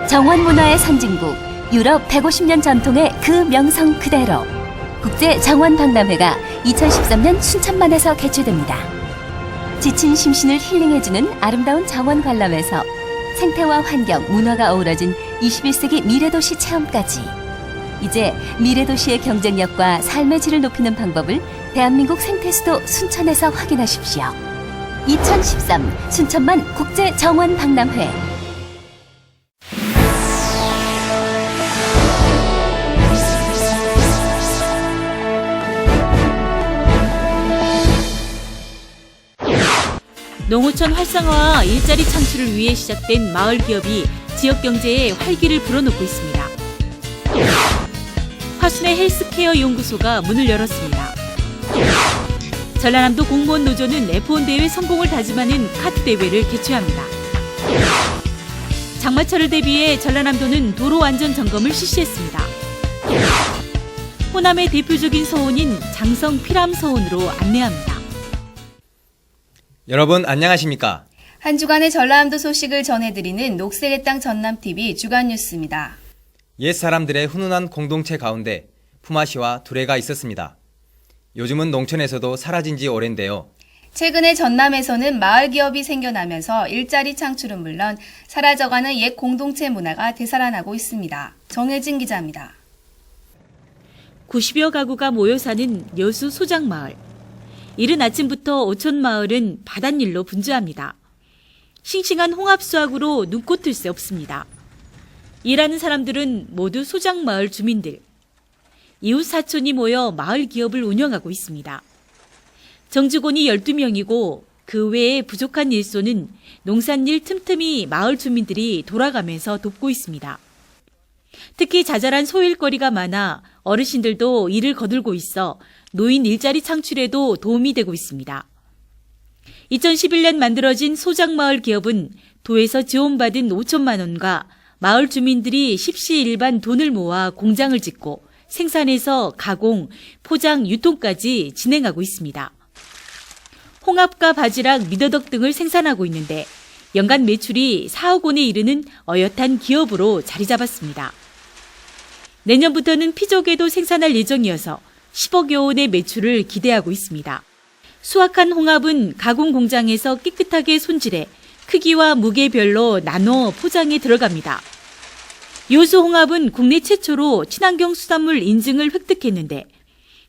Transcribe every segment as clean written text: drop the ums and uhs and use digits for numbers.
정원 문화의 선진국, 유럽 150년 전통의 그 명성 그대로 국제 정원 박람회가 2013년 순천만에서 개최됩니다. 지친 심신을 힐링해주는 아름다운 정원 관람에서 생태와 환경, 문화가 어우러진 21세기 미래도시 체험까지 이제 미래도시의 경쟁력과 삶의 질을 높이는 방법을 대한민국 생태수도 순천에서 확인하십시오. 2013 순천만 국제 정원 박람회. 농어촌 활성화와 일자리 창출을 위해 시작된 마을 기업이 지역 경제에 활기를 불어넣고 있습니다. 화순의 헬스케어 연구소가 문을 열었습니다. 전라남도 공무원 노조는 F1 대회 성공을 다짐하는 카트 대회를 개최합니다. 장마철을 대비해 전라남도는 도로 안전 점검을 실시했습니다. 호남의 대표적인 서원인 장성 피람 서원으로 안내합니다. 여러분 안녕하십니까? 한 주간의 전라남도 소식을 전해드리는 녹색의 땅 전남TV 주간 뉴스입니다. 옛 사람들의 훈훈한 공동체 가운데 품앗이와 두레가 있었습니다. 요즘은 농촌에서도 사라진 지 오랜데요. 최근에 전남에서는 마을 기업이 생겨나면서 일자리 창출은 물론 사라져가는 옛 공동체 문화가 되살아나고 있습니다. 정혜진 기자입니다. 90여 가구가 모여 사는 여수 소장마을. 이른 아침부터 오촌마을은 바닷일로 분주합니다. 싱싱한 홍합수확으로 눈꽃 새 없습니다. 일하는 사람들은 모두 소장마을 주민들. 이웃 사촌이 모여 마을 기업을 운영하고 있습니다. 정직원이 12명이고 그 외에 부족한 일손은 농산일 틈틈이 마을 주민들이 돌아가면서 돕고 있습니다. 특히 자잘한 소일거리가 많아 어르신들도 일을 거들고 있어 노인 일자리 창출에도 도움이 되고 있습니다. 2011년 만들어진 소장마을 기업은 도에서 지원받은 5천만 원과 마을 주민들이 십시일반 돈을 모아 공장을 짓고 생산해서 가공, 포장, 유통까지 진행하고 있습니다. 홍합과 바지락, 미더덕 등을 생산하고 있는데 연간 매출이 4억 원에 이르는 어엿한 기업으로 자리 잡았습니다. 내년부터는 피조개도 생산할 예정이어서 10억여 원의 매출을 기대하고 있습니다. 수확한 홍합은 가공 공장에서 깨끗하게 손질해 크기와 무게별로 나눠 포장에 들어갑니다. 요수 홍합은 국내 최초로 친환경 수산물 인증을 획득했는데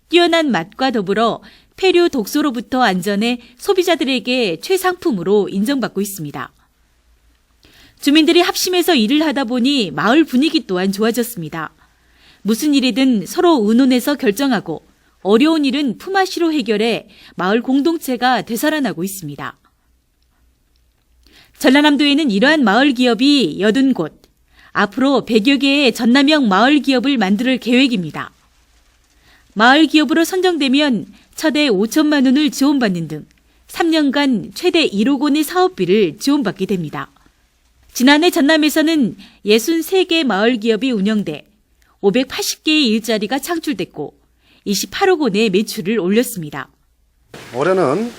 뛰어난 맛과 더불어 폐류 독소로부터 안전해 소비자들에게 최상품으로 인정받고 있습니다. 주민들이 합심해서 일을 하다 보니 마을 분위기 또한 좋아졌습니다. 무슨 일이든 서로 의논해서 결정하고 어려운 일은 품앗이로 해결해 마을 공동체가 되살아나고 있습니다. 전라남도에는 이러한 마을 기업이 80곳, 앞으로 100여 개의 전남형 마을 기업을 만들 계획입니다. 마을 기업으로 선정되면 최대 5천만 원을 지원받는 등 3년간 최대 1억 원의 사업비를 지원받게 됩니다. 지난해 전남에서는 63개 마을 기업이 운영돼 580개의 일자리가 창출됐고 28억 원의 매출을 올렸습니다. 올해는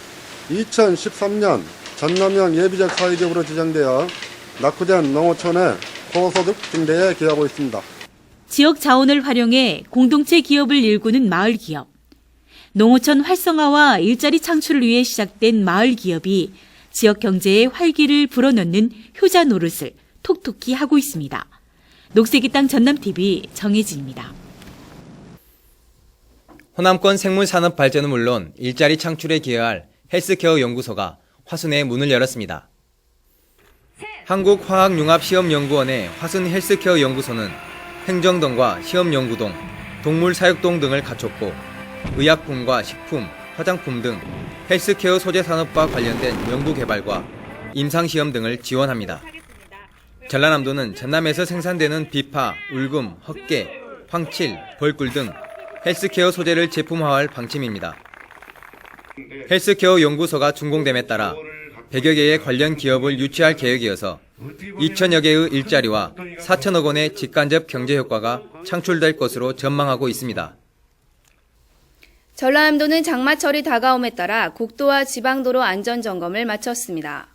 2013년 전남형 예비적 사회기업으로 지정되어 낙후된 농어촌의 고소득 증대에 기여하고 있습니다. 지역 자원을 활용해 공동체 기업을 일구는 마을 기업. 농어촌 활성화와 일자리 창출을 위해 시작된 마을 기업이 지역 경제에 활기를 불어넣는 효자 노릇을 톡톡히 하고 있습니다. 녹색의 땅 전남TV 정혜진입니다. 호남권 생물산업 발전은 물론 일자리 창출에 기여할 헬스케어 연구소가 화순에 문을 열었습니다. 한국화학융합시험연구원의 화순 헬스케어 연구소는 행정동과 시험연구동, 동물사육동 등을 갖췄고 의약품과 식품, 화장품 등 헬스케어 소재 산업과 관련된 연구개발과 임상시험 등을 지원합니다. 전라남도는 전남에서 생산되는 비파, 울금, 헛개, 황칠, 벌꿀 등 헬스케어 소재를 제품화할 방침입니다. 헬스케어 연구소가 준공됨에 따라 100여 개의 관련 기업을 유치할 계획이어서 2천여 개의 일자리와 4천억 원의 직간접 경제 효과가 창출될 것으로 전망하고 있습니다. 전라남도는 장마철이 다가옴에 따라 국도와 지방도로 안전점검을 마쳤습니다.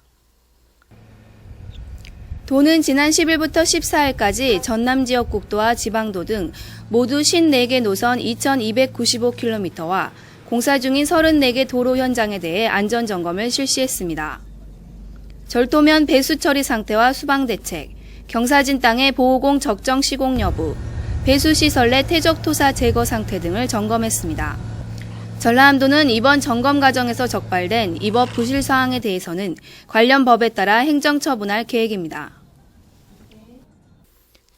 도는 지난 10일부터 14일까지 전남 지역 국도와 지방도 등 모두 54개 노선 2295km와 공사 중인 34개 도로 현장에 대해 안전점검을 실시했습니다. 절도면 배수 처리 상태와 수방 대책, 경사진 땅의 보호공 적정 시공 여부, 배수시설 내 퇴적 토사 제거 상태 등을 점검했습니다. 전라남도는 이번 점검 과정에서 적발된 이 법 부실 사항에 대해서는 관련 법에 따라 행정처분할 계획입니다.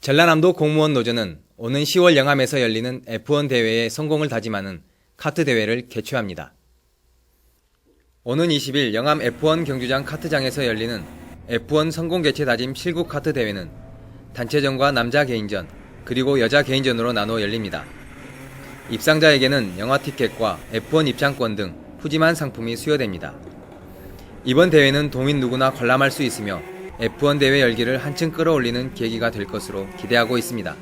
전라남도 공무원 노조는 오는 10월 영암에서 열리는 F1 대회의 성공을 다짐하는 카트 대회를 개최합니다. 오는 20일 영암 F1 경주장 카트장에서 열리는 F1 성공 개최 다짐 실국 카트 대회는 단체전과 남자 개인전, 그리고 여자 개인전으로 나누어 열립니다. 입상자에게는 영화 티켓과 F1 입장권 등 푸짐한 상품이 수여됩니다. 이번 대회는 도민 누구나 관람할 수 있으며 F1 대회 열기를 한층 끌어올리는 계기가 될 것으로 기대하고 있습니다.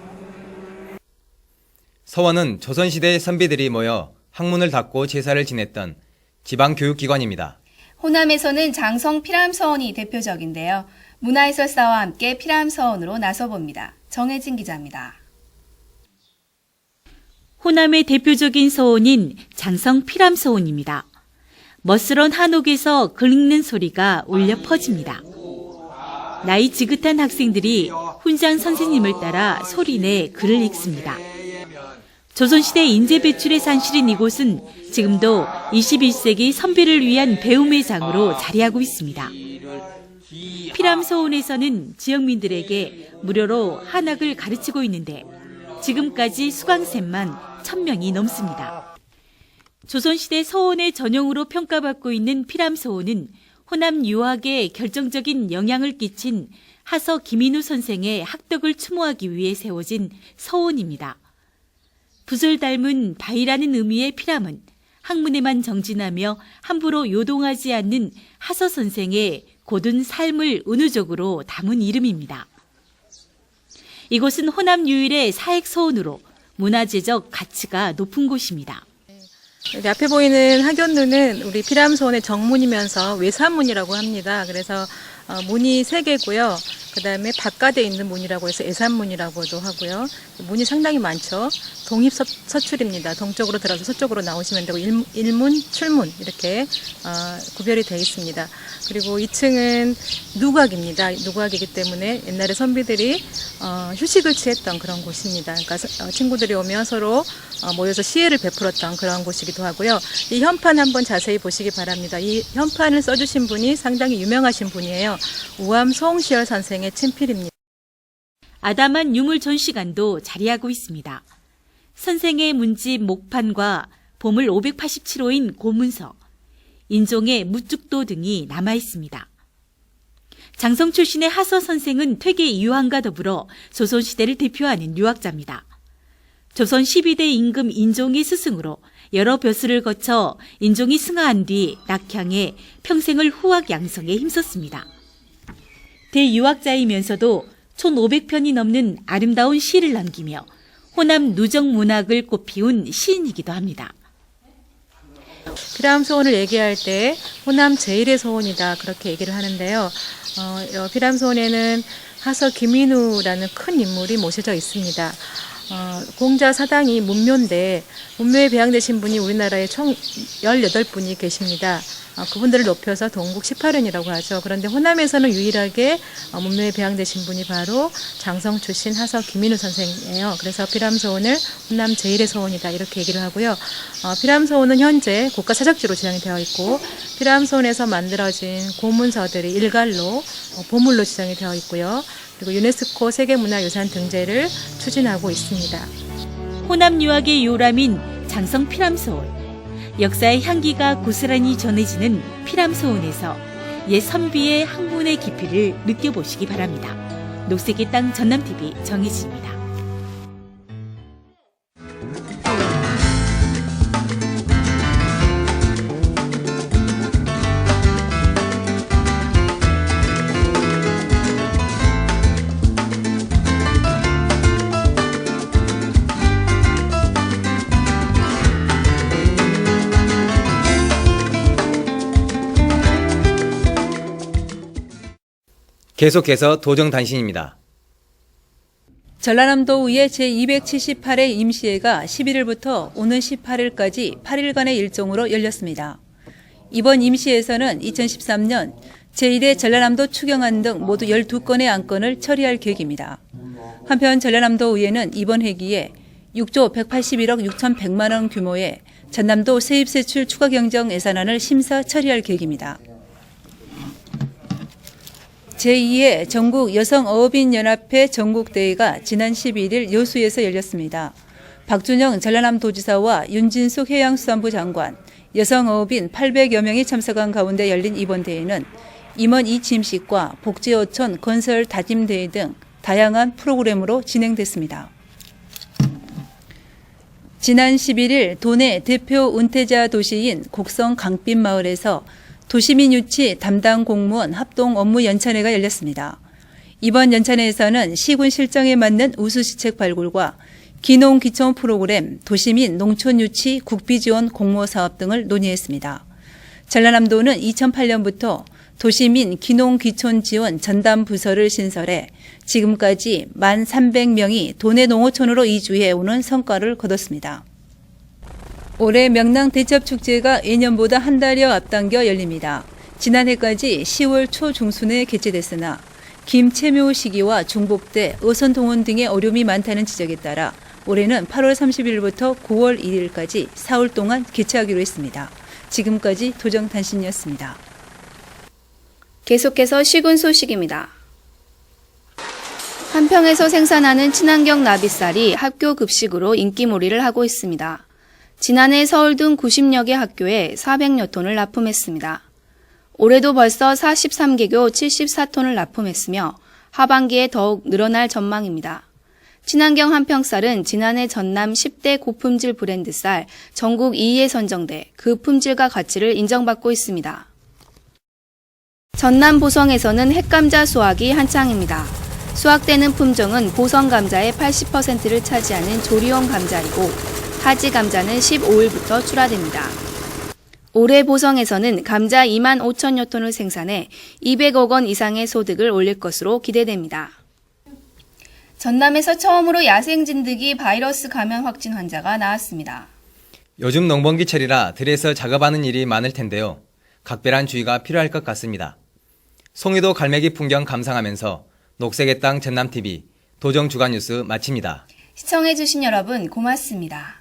서원은 조선시대 선비들이 모여 학문을 닫고 제사를 지냈던 지방교육기관입니다. 호남에서는 장성 피람서원이 대표적인데요. 문화해설사와 함께 피람서원으로 나서봅니다. 정혜진 기자입니다. 호남의 대표적인 서원인 장성 피람서원입니다. 멋스런 한옥에서 글 읽는 소리가 울려 퍼집니다. 나이 지긋한 학생들이 훈장 선생님을 따라 소리내 글을 읽습니다. 조선시대 인재 배출의 산실인 이곳은 지금도 21세기 선비를 위한 배움의 장으로 자리하고 있습니다. 피람서원에서는 지역민들에게 무료로 한학을 가르치고 있는데 지금까지 수강생만 1000명이 넘습니다. 조선시대 서원의 전형으로 평가받고 있는 피람서원은 호남 유학에 결정적인 영향을 끼친 하서 김인우 선생의 학덕을 추모하기 위해 세워진 서원입니다. 붓을 닮은 바위라는 의미의 피람은 학문에만 정진하며 함부로 요동하지 않는 하서 선생의 고든 삶을 은유적으로 담은 이름입니다. 이곳은 호남 유일의 사액서원으로 문화재적 가치가 높은 곳입니다. 여기 앞에 보이는 학연루는 우리 피람서원의 정문이면서 외산문이라고 합니다. 그래서 문이 3개고요. 그 다음에 바깥에 있는 문이라고 해서 애산문이라고도 하고요. 문이 상당히 많죠. 동입서출입니다. 동쪽으로 들어서 서쪽으로 나오시면 되고 일문, 출문 이렇게 구별이 되어 있습니다. 그리고 2층은 누각입니다. 누각이기 때문에 옛날에 선비들이 휴식을 취했던 그런 곳입니다. 그러니까 친구들이 오면 서로 모여서 시혜를 베풀었던 그런 곳이기도 하고요. 이 현판 한번 자세히 보시기 바랍니다. 이 현판을 써주신 분이 상당히 유명하신 분이에요. 우암 송시열 선생의 친필입니다. 아담한 유물 전시관도 자리하고 있습니다. 선생의 문집 목판과 보물 587호인 고문서, 인종의 무죽도 등이 남아 있습니다. 장성 출신의 하서 선생은 퇴계 이황과 더불어 조선시대를 대표하는 유학자입니다. 조선 12대 임금 인종의 스승으로 여러 벼슬을 거쳐 인종이 승하한 뒤 낙향해 평생을 후학 양성에 힘썼습니다. 대유학자이면서도 1500편이 넘는 아름다운 시를 남기며 호남 누적 문학을 꽃피운 시인이기도 합니다. 피람서원을 얘기할 때 호남 제1의 서원이다 그렇게 얘기를 하는데요. 피람서원에는 하서 김인우라는 큰 인물이 모셔져 있습니다. 공자 사당이 문묘인데 문묘에 배양되신 분이 우리나라에 총 18분이 계십니다. 그분들을 높여서 동국 18은이라고 하죠. 그런데 호남에서는 유일하게 문묘에 배양되신 분이 바로 장성 출신 하서 김인우 선생이에요. 그래서 피람서원을 호남 제1의 서원이다 이렇게 얘기를 하고요. 피람서원은 현재 국가사적지로 지정이 되어 있고 피람서원에서 만들어진 고문서들이 일갈로 보물로 지정이 되어 있고요. 그리고 유네스코 세계문화유산 등재를 추진하고 있습니다. 호남 유학의 요람인 장성 피람서원. 역사의 향기가 고스란히 전해지는 피람서원에서 옛 선비의 학문의 깊이를 느껴보시기 바랍니다. 녹색의 땅 전남TV 정혜진입니다. 계속해서 도정단신입니다. 전라남도의회 제278회 임시회가 11일부터 오는 18일까지 8일간의 일정으로 열렸습니다. 이번 임시회에서는 2013년 제1회 전라남도 추경안 등 모두 12건의 안건을 처리할 계획입니다. 한편 전라남도의회는 이번 회기에 6조 181억 6,100만 원 규모의 전남도 세입세출 추가 경정 예산안을 심사 처리할 계획입니다. 제2회 전국 여성어업인연합회 전국대회가 지난 11일 여수에서 열렸습니다. 박준영 전라남도지사와 윤진숙 해양수산부 장관, 여성어업인 800여 명이 참석한 가운데 열린 이번 대회는 임원 이침식과 복지어촌 건설 다짐대회 등 다양한 프로그램으로 진행됐습니다. 지난 11일 도내 대표 은퇴자 도시인 곡성 강빛마을에서 도시민 유치 담당 공무원 합동 업무 연찬회가 열렸습니다. 이번 연찬회에서는 시군 실정에 맞는 우수시책 발굴과 기농 기촌 프로그램, 도시민 농촌 유치 국비 지원 공모 사업 등을 논의했습니다. 전라남도는 2008년부터 도시민 기농 기촌 지원 전담 부서를 신설해 지금까지 1,300명이 도내 농어촌으로 이주해 오는 성과를 거뒀습니다. 올해 명랑 대첩축제가 예년보다 한 달여 앞당겨 열립니다. 지난해까지 10월 초중순에 개최됐으나 김채묘 시기와 중복돼 어선 동원 등의 어려움이 많다는 지적에 따라 올해는 8월 30일부터 9월 1일까지 4월 동안 개최하기로 했습니다. 지금까지 도정단신이었습니다. 계속해서 시군 소식입니다. 한평에서 생산하는 친환경 나비쌀이 학교 급식으로 인기몰이를 하고 있습니다. 지난해 서울 등 90여 개 학교에 400여 톤을 납품했습니다. 올해도 벌써 43개교 74톤을 납품했으며 하반기에 더욱 늘어날 전망입니다. 친환경 한평쌀은 지난해 전남 10대 고품질 브랜드 쌀 전국 2위에 선정돼 그 품질과 가치를 인정받고 있습니다. 전남 보성에서는 핵감자 수확이 한창입니다. 수확되는 품종은 보성 감자의 80%를 차지하는 조리용 감자이고 하지 감자는 15일부터 출하됩니다. 올해 보성에서는 감자 2만 5천여 톤을 생산해 200억 원 이상의 소득을 올릴 것으로 기대됩니다. 전남에서 처음으로 야생진드기 바이러스 감염 확진 환자가 나왔습니다. 요즘 농번기철이라 들에서 작업하는 일이 많을 텐데요. 각별한 주의가 필요할 것 같습니다. 송이도 갈매기 풍경 감상하면서 녹색의 땅 전남TV 도정주간뉴스 마칩니다. 시청해주신 여러분 고맙습니다.